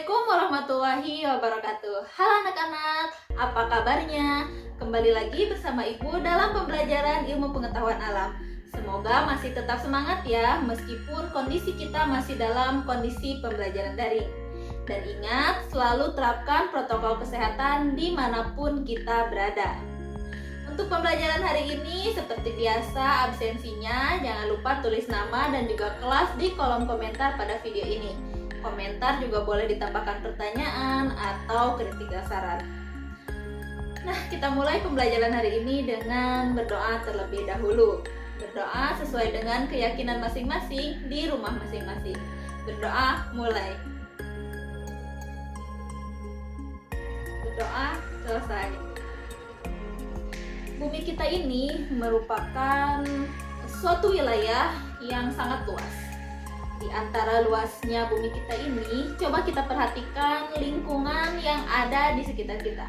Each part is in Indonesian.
Assalamualaikum warahmatullahi wabarakatuh. Halo anak-anak, apa kabarnya? Kembali lagi bersama Ibu dalam pembelajaran ilmu pengetahuan alam. Semoga masih tetap semangat ya, meskipun kondisi kita masih dalam kondisi pembelajaran daring. Dan ingat, selalu terapkan protokol kesehatan dimanapun kita berada. Untuk pembelajaran hari ini, seperti biasa, absensinya jangan lupa tulis nama dan juga kelas di kolom komentar pada video ini. Komentar juga boleh ditambahkan pertanyaan atau kritik dan saran. Nah, kita mulai pembelajaran hari ini dengan berdoa terlebih dahulu. Berdoa sesuai dengan keyakinan masing-masing di rumah masing-masing. Berdoa mulai. Berdoa selesai. Bumi kita ini merupakan suatu wilayah yang sangat luas. Di antara luasnya bumi kita ini, coba kita perhatikan lingkungan yang ada di sekitar kita.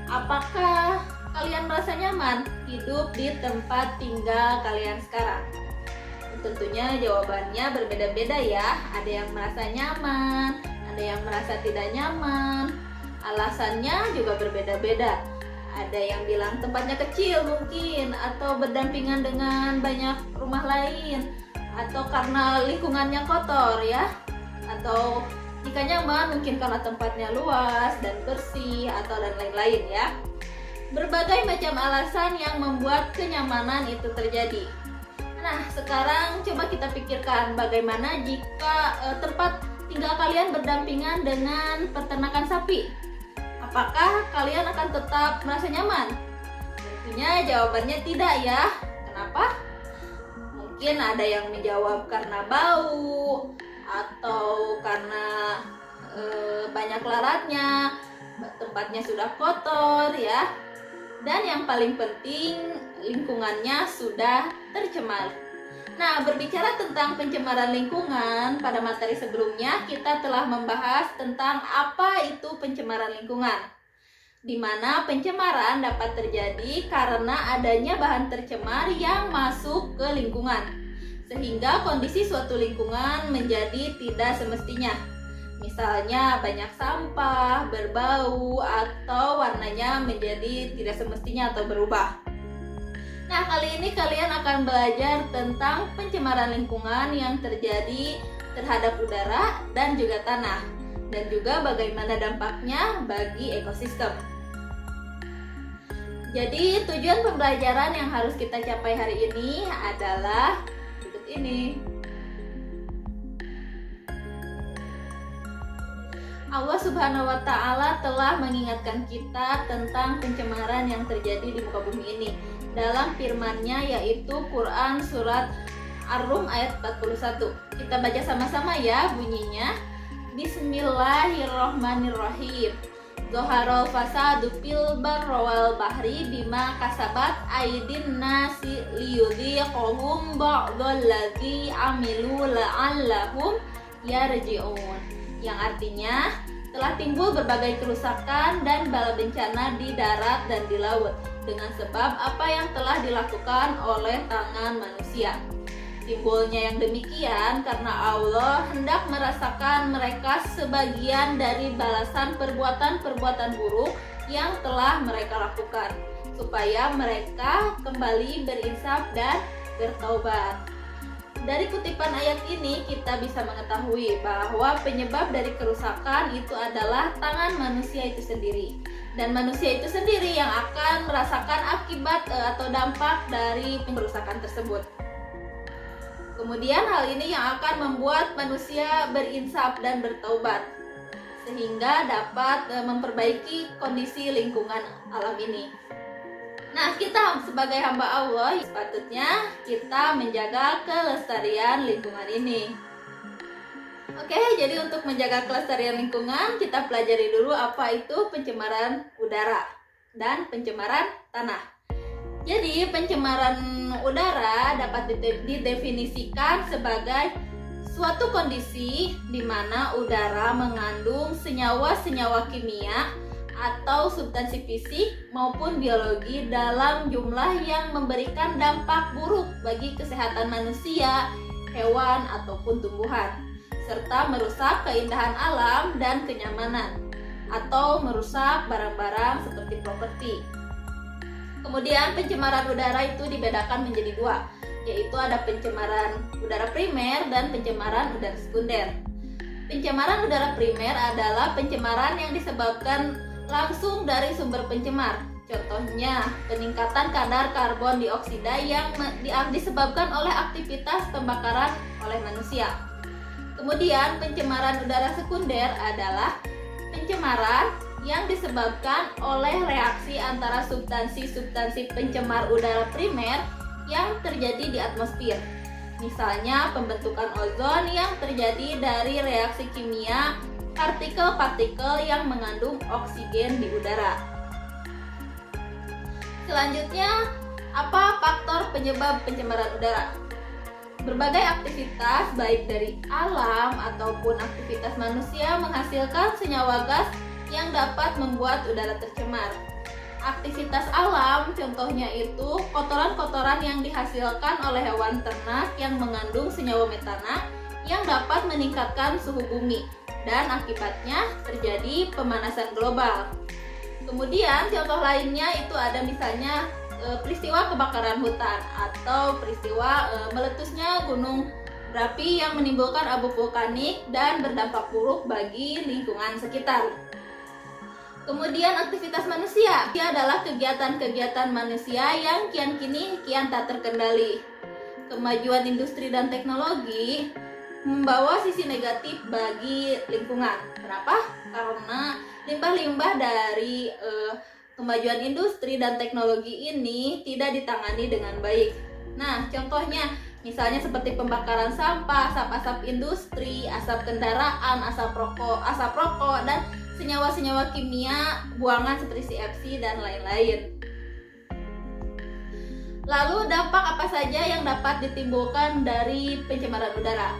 Apakah kalian merasa nyaman hidup di tempat tinggal kalian sekarang? Tentunya jawabannya berbeda-beda ya. Ada yang merasa nyaman, ada yang merasa tidak nyaman. Alasannya juga berbeda-beda. Ada yang bilang tempatnya kecil mungkin, atau berdampingan dengan banyak rumah lain, atau karena lingkungannya kotor ya, atau jika nyaman mungkin karena tempatnya luas dan bersih, atau dan lain-lain ya. Berbagai macam alasan yang membuat kenyamanan itu terjadi. Nah, sekarang coba kita pikirkan bagaimana jika tempat tinggal kalian berdampingan dengan peternakan sapi. Apakah kalian akan tetap merasa nyaman? Tentunya jawabannya tidak ya. Kenapa? Mungkin ada yang menjawab karena bau, atau karena banyak lalatnya, tempatnya sudah kotor ya. Dan yang paling penting, lingkungannya sudah tercemar. Nah, berbicara tentang pencemaran lingkungan, pada materi sebelumnya kita telah membahas tentang apa itu pencemaran lingkungan, di mana pencemaran dapat terjadi karena adanya bahan tercemar yang masuk ke lingkungan, sehingga kondisi suatu lingkungan menjadi tidak semestinya. Misalnya banyak sampah, berbau, atau warnanya menjadi tidak semestinya atau berubah. Nah, kali ini kalian akan belajar tentang pencemaran lingkungan yang terjadi terhadap udara dan juga tanah, dan juga bagaimana dampaknya bagi ekosistem. Jadi, tujuan pembelajaran yang harus kita capai hari ini adalah berikut ini. Allah Subhanahu wa Ta'ala telah mengingatkan kita tentang pencemaran yang terjadi di muka bumi ini dalam firman-Nya, yaitu Quran surat Ar-Rum ayat 41. Kita baca sama-sama ya bunyinya. Bismillahirrahmanirrahim. Zoharul fasadu fil barri wal bahri bima kasabat aydin nasi liyudhiqahum ba'dalladzi amilu la'allahum yarji'un. Yang artinya telah timbul berbagai kerusakan dan bala bencana di darat dan di laut dengan sebab apa yang telah dilakukan oleh tangan manusia. Timbulnya yang demikian karena Allah hendak merasakan mereka sebagian dari balasan perbuatan-perbuatan buruk yang telah mereka lakukan, supaya mereka kembali berinsaf dan bertaubat. Dari kutipan ayat ini kita bisa mengetahui bahwa penyebab dari kerusakan itu adalah tangan manusia itu sendiri. Dan manusia itu sendiri yang akan merasakan akibat atau dampak dari kerusakan tersebut. Kemudian hal ini yang akan membuat manusia berinsaf dan bertaubat, sehingga dapat memperbaiki kondisi lingkungan alam ini. Nah, kita sebagai hamba Allah sepatutnya kita menjaga kelestarian lingkungan ini. Oke, jadi untuk menjaga kelestarian lingkungan, kita pelajari dulu apa itu pencemaran udara dan pencemaran tanah. Jadi, pencemaran udara dapat didefinisikan sebagai suatu kondisi di mana udara mengandung senyawa-senyawa kimia atau substansi fisik maupun biologi dalam jumlah yang memberikan dampak buruk bagi kesehatan manusia, hewan, ataupun tumbuhan. serta merusak keindahan alam dan kenyamanan, atau merusak barang-barang seperti properti. Kemudian pencemaran udara itu dibedakan menjadi dua, yaitu ada pencemaran udara primer dan pencemaran udara sekunder. Pencemaran udara primer adalah pencemaran yang disebabkan langsung dari sumber pencemar. Contohnya, peningkatan kadar karbon dioksida yang disebabkan oleh aktivitas pembakaran oleh manusia. Kemudian, pencemaran udara sekunder adalah pencemaran yang disebabkan oleh reaksi antara substansi-substansi pencemar udara primer yang terjadi di atmosfer. Misalnya, pembentukan ozon yang terjadi dari reaksi kimia partikel-partikel yang mengandung oksigen di udara. Selanjutnya, apa faktor penyebab pencemaran udara? Berbagai aktivitas baik dari alam ataupun aktivitas manusia menghasilkan senyawa gas yang dapat membuat udara tercemar. Aktivitas alam contohnya itu kotoran-kotoran yang dihasilkan oleh hewan ternak yang mengandung senyawa metana yang dapat meningkatkan suhu bumi dan akibatnya terjadi pemanasan global. Kemudian contoh lainnya itu ada misalnya peristiwa kebakaran hutan atau peristiwa meletusnya gunung berapi yang menimbulkan abu vulkanik dan berdampak buruk bagi lingkungan sekitar. Kemudian aktivitas manusia, ini adalah kegiatan-kegiatan manusia yang kian tak terkendali. Kemajuan industri dan teknologi membawa sisi negatif bagi lingkungan. Kenapa? Karena limbah-limbah dari kemajuan industri dan teknologi ini tidak ditangani dengan baik. Nah, contohnya misalnya seperti pembakaran sampah, asap-asap industri, asap kendaraan, asap rokok, dan senyawa-senyawa kimia buangan seperti CFC dan lain-lain. Lalu dampak apa saja yang dapat ditimbulkan dari pencemaran udara?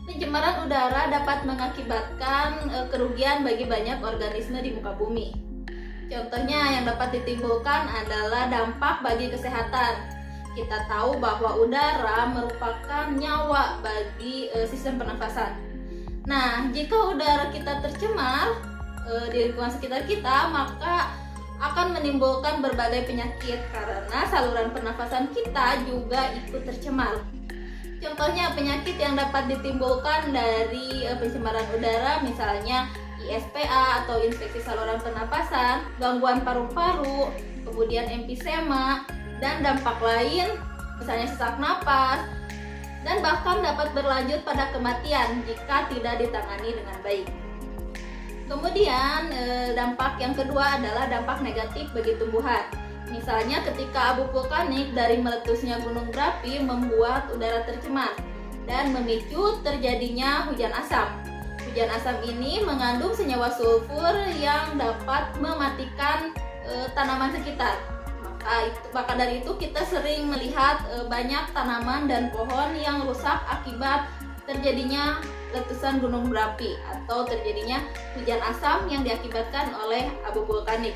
Pencemaran udara dapat mengakibatkan kerugian bagi banyak organisme di muka bumi. Contohnya yang dapat ditimbulkan adalah dampak bagi kesehatan. Kita tahu bahwa udara merupakan nyawa bagi sistem pernafasan. Nah, jika udara kita tercemar di lingkungan sekitar kita, maka akan menimbulkan berbagai penyakit karena saluran pernafasan kita juga ikut tercemar. Contohnya penyakit yang dapat ditimbulkan dari pencemaran udara misalnya ISPA atau infeksi saluran pernapasan, gangguan paru-paru, kemudian emfisema, dan dampak lain misalnya sesak napas, dan bahkan dapat berlanjut pada kematian jika tidak ditangani dengan baik. Kemudian dampak yang kedua adalah dampak negatif bagi tumbuhan. Misalnya ketika abu vulkanik dari meletusnya gunung berapi membuat udara tercemar dan memicu terjadinya hujan asam. Hujan asam ini mengandung senyawa sulfur yang dapat mematikan tanaman sekitar. Maka dari itu kita sering melihat banyak tanaman dan pohon yang rusak akibat terjadinya letusan gunung berapi atau terjadinya hujan asam yang diakibatkan oleh abu vulkanik.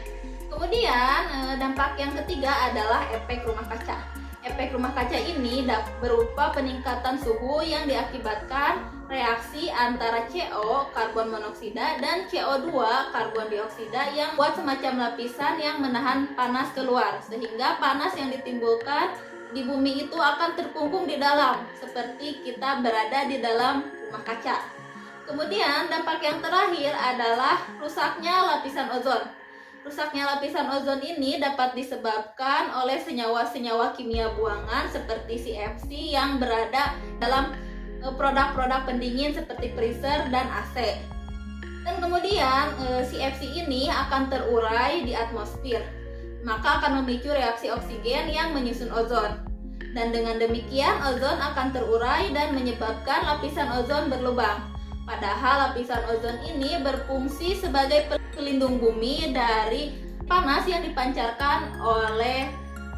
Kemudian dampak yang ketiga adalah efek rumah kaca. Efek rumah kaca ini berupa peningkatan suhu yang diakibatkan reaksi antara CO, karbon monoksida, dan CO2, karbon dioksida yang buat semacam lapisan yang menahan panas keluar, sehingga panas yang ditimbulkan di bumi itu akan terkungkung di dalam, seperti kita berada di dalam rumah kaca. Kemudian dampak yang terakhir adalah rusaknya lapisan ozon. Rusaknya lapisan ozon ini dapat disebabkan oleh senyawa-senyawa kimia buangan seperti CFC yang berada dalam produk-produk pendingin seperti freezer dan AC. Dan kemudian CFC ini akan terurai di atmosfer, maka akan memicu reaksi oksigen yang menyusun ozon. Dan dengan demikian ozon akan terurai dan menyebabkan lapisan ozon berlubang. Padahal lapisan ozon ini berfungsi sebagai pelindung bumi dari panas yang dipancarkan oleh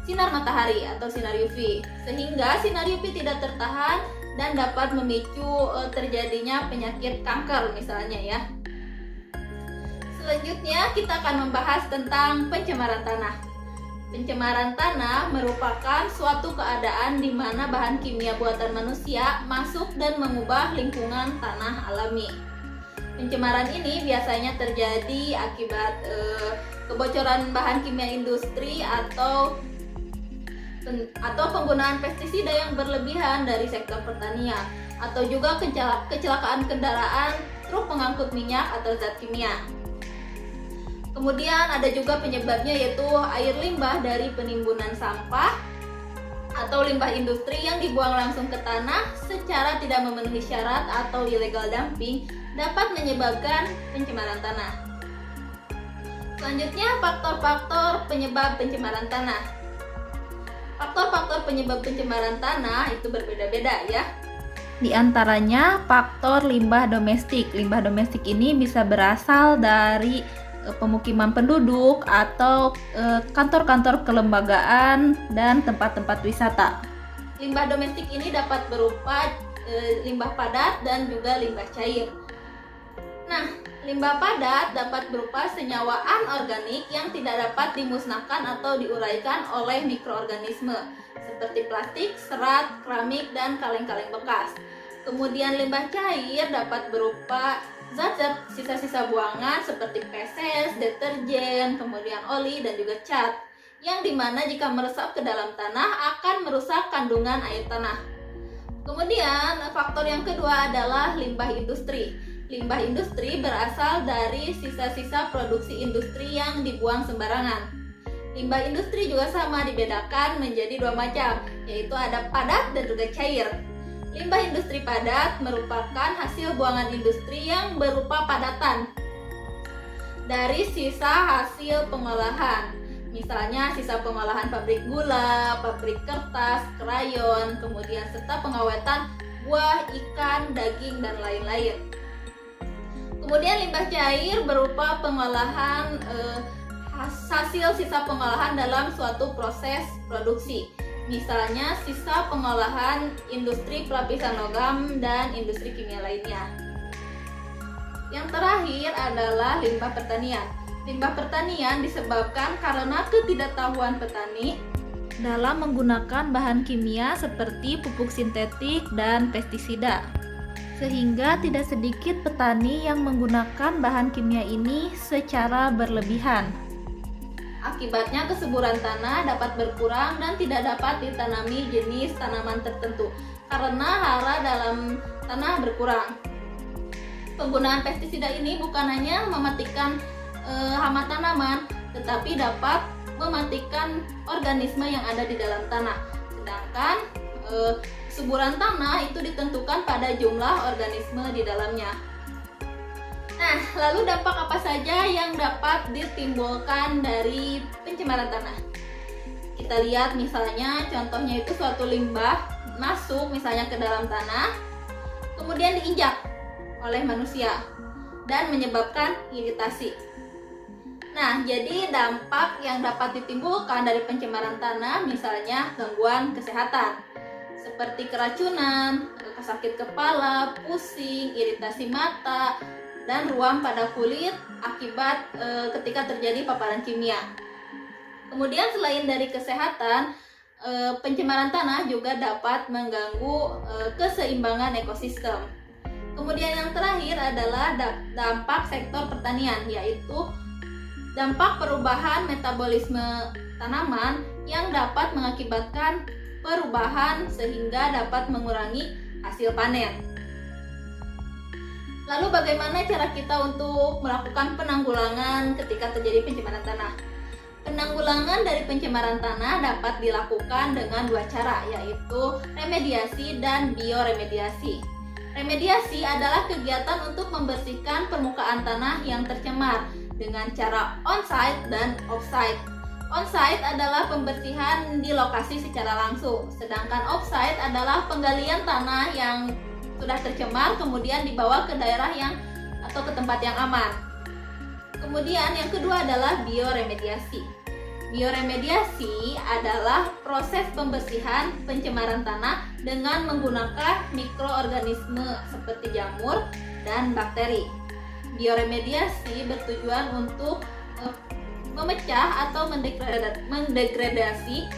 sinar matahari atau sinar UV, sehingga sinar UV tidak tertahan dan dapat memicu terjadinya penyakit kanker misalnya ya. Selanjutnya kita akan membahas tentang pencemaran tanah. Pencemaran tanah merupakan suatu keadaan di mana bahan kimia buatan manusia masuk dan mengubah lingkungan tanah alami. Pencemaran ini biasanya terjadi akibat kebocoran bahan kimia industri atau penggunaan pestisida yang berlebihan dari sektor pertanian, atau juga kecelakaan kendaraan, truk pengangkut minyak atau zat kimia. Kemudian ada juga penyebabnya, yaitu air limbah dari penimbunan sampah atau limbah industri yang dibuang langsung ke tanah secara tidak memenuhi syarat atau illegal dumping dapat menyebabkan pencemaran tanah. Selanjutnya, faktor-faktor penyebab pencemaran tanah. Faktor-faktor penyebab pencemaran tanah itu berbeda-beda ya. Di antaranya faktor limbah domestik. Limbah domestik ini bisa berasal dari pemukiman penduduk atau kantor-kantor kelembagaan dan tempat-tempat wisata. Limbah domestik ini dapat berupa limbah padat dan juga limbah cair. Nah, limbah padat dapat berupa senyawa anorganik yang tidak dapat dimusnahkan atau diuraikan oleh mikroorganisme seperti plastik, serat, keramik, dan kaleng-kaleng bekas. Kemudian limbah cair dapat berupa zat-zat sisa-sisa buangan seperti feses, deterjen, kemudian oli, dan juga cat, yang dimana jika meresap ke dalam tanah akan merusak kandungan air tanah. Kemudian faktor yang kedua adalah limbah industri. Limbah industri berasal dari sisa-sisa produksi industri yang dibuang sembarangan. Limbah industri juga sama dibedakan menjadi dua macam, yaitu ada padat dan juga cair. Limbah industri padat merupakan hasil buangan industri yang berupa padatan dari sisa hasil pengolahan. Misalnya sisa pengolahan pabrik gula, pabrik kertas, krayon, kemudian serta pengawetan buah, ikan, daging, dan lain-lain. Kemudian limbah cair berupa pengolahan hasil sisa pengolahan dalam suatu proses produksi. Misalnya sisa pengolahan industri pelapisan logam dan industri kimia lainnya. Yang terakhir adalah limbah pertanian. Limbah pertanian disebabkan karena ketidaktahuan petani dalam menggunakan bahan kimia seperti pupuk sintetik dan pestisida, sehingga tidak sedikit petani yang menggunakan bahan kimia ini secara berlebihan. Akibatnya kesuburan tanah dapat berkurang dan tidak dapat ditanami jenis tanaman tertentu karena hara dalam tanah berkurang. Penggunaan pestisida ini bukan hanya mematikan hama tanaman, tetapi dapat mematikan organisme yang ada di dalam tanah. Sedangkan kesuburan tanah itu ditentukan pada jumlah organisme di dalamnya. Nah, lalu dampak apa saja yang dapat ditimbulkan dari pencemaran tanah? Kita lihat misalnya, contohnya itu suatu limbah masuk misalnya ke dalam tanah, kemudian diinjak oleh manusia dan menyebabkan iritasi. Nah, jadi dampak yang dapat ditimbulkan dari pencemaran tanah misalnya gangguan kesehatan seperti keracunan, sakit kepala, pusing, iritasi mata, dan ruam pada kulit akibat ketika terjadi paparan kimia. Kemudian selain dari kesehatan, pencemaran tanah juga dapat mengganggu keseimbangan ekosistem. Kemudian yang terakhir adalah dampak sektor pertanian, yaitu dampak perubahan metabolisme tanaman yang dapat mengakibatkan perubahan sehingga dapat mengurangi hasil panen. Lalu bagaimana cara kita untuk melakukan penanggulangan ketika terjadi pencemaran tanah? Penanggulangan dari pencemaran tanah dapat dilakukan dengan dua cara, yaitu remediasi dan bioremediasi. Remediasi adalah kegiatan untuk membersihkan permukaan tanah yang tercemar dengan cara on-site dan off-site. On-site adalah pembersihan di lokasi secara langsung, sedangkan off-site adalah penggalian tanah yang sudah tercemar kemudian dibawa ke daerah atau ke tempat yang aman. Kemudian yang kedua adalah bioremediasi. Bioremediasi adalah proses pembersihan pencemaran tanah dengan menggunakan mikroorganisme seperti jamur dan bakteri. Bioremediasi bertujuan untuk memecah atau mendegradasi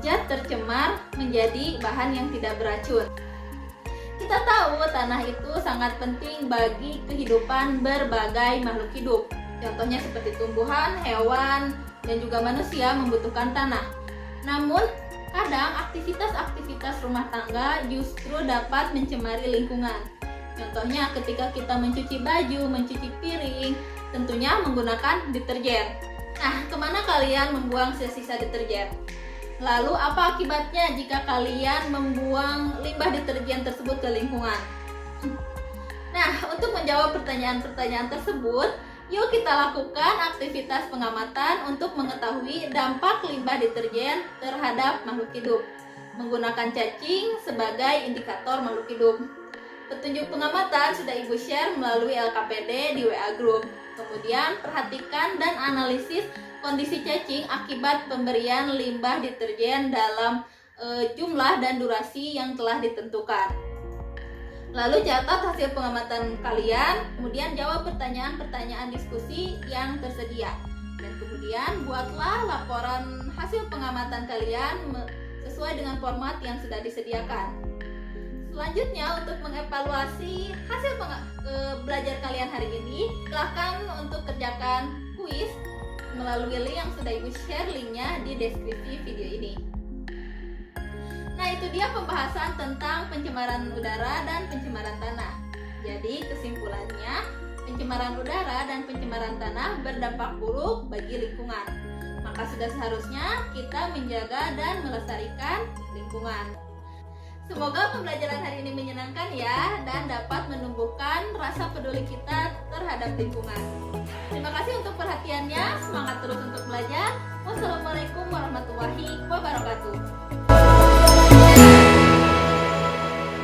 zat tercemar menjadi bahan yang tidak beracun. Kita tahu tanah itu sangat penting bagi kehidupan berbagai makhluk hidup. Contohnya seperti tumbuhan, hewan, dan juga manusia membutuhkan tanah. Namun, kadang aktivitas-aktivitas rumah tangga justru dapat mencemari lingkungan. Contohnya ketika kita mencuci baju, mencuci piring, tentunya menggunakan deterjen. Nah, kemana kalian membuang sisa-sisa deterjen? Lalu apa akibatnya jika kalian membuang limbah deterjen tersebut ke lingkungan? Nah, untuk menjawab pertanyaan-pertanyaan tersebut, yuk kita lakukan aktivitas pengamatan untuk mengetahui dampak limbah deterjen terhadap makhluk hidup, menggunakan cacing sebagai indikator makhluk hidup. Petunjuk pengamatan sudah Ibu share melalui LKPD di WA Group. Kemudian perhatikan dan analisis kondisi cacing akibat pemberian limbah deterjen dalam jumlah dan durasi yang telah ditentukan. Lalu catat hasil pengamatan kalian, kemudian jawab pertanyaan-pertanyaan diskusi yang tersedia. Dan kemudian buatlah laporan hasil pengamatan kalian sesuai dengan format yang sudah disediakan. Selanjutnya, untuk mengevaluasi hasil belajar kalian hari ini, silakan untuk kerjakan kuis melalui link yang sudah Ibu share linknya di deskripsi video ini. Nah, itu dia pembahasan tentang pencemaran udara dan pencemaran tanah. Jadi kesimpulannya, pencemaran udara dan pencemaran tanah berdampak buruk bagi lingkungan. Maka sudah seharusnya kita menjaga dan melestarikan lingkungan. Semoga pembelajaran hari ini menyenangkan ya, dan dapat menumbuhkan rasa peduli kita terhadap lingkungan. Terima kasih untuk perhatiannya, semangat terus untuk belajar. Wassalamualaikum warahmatullahi wabarakatuh.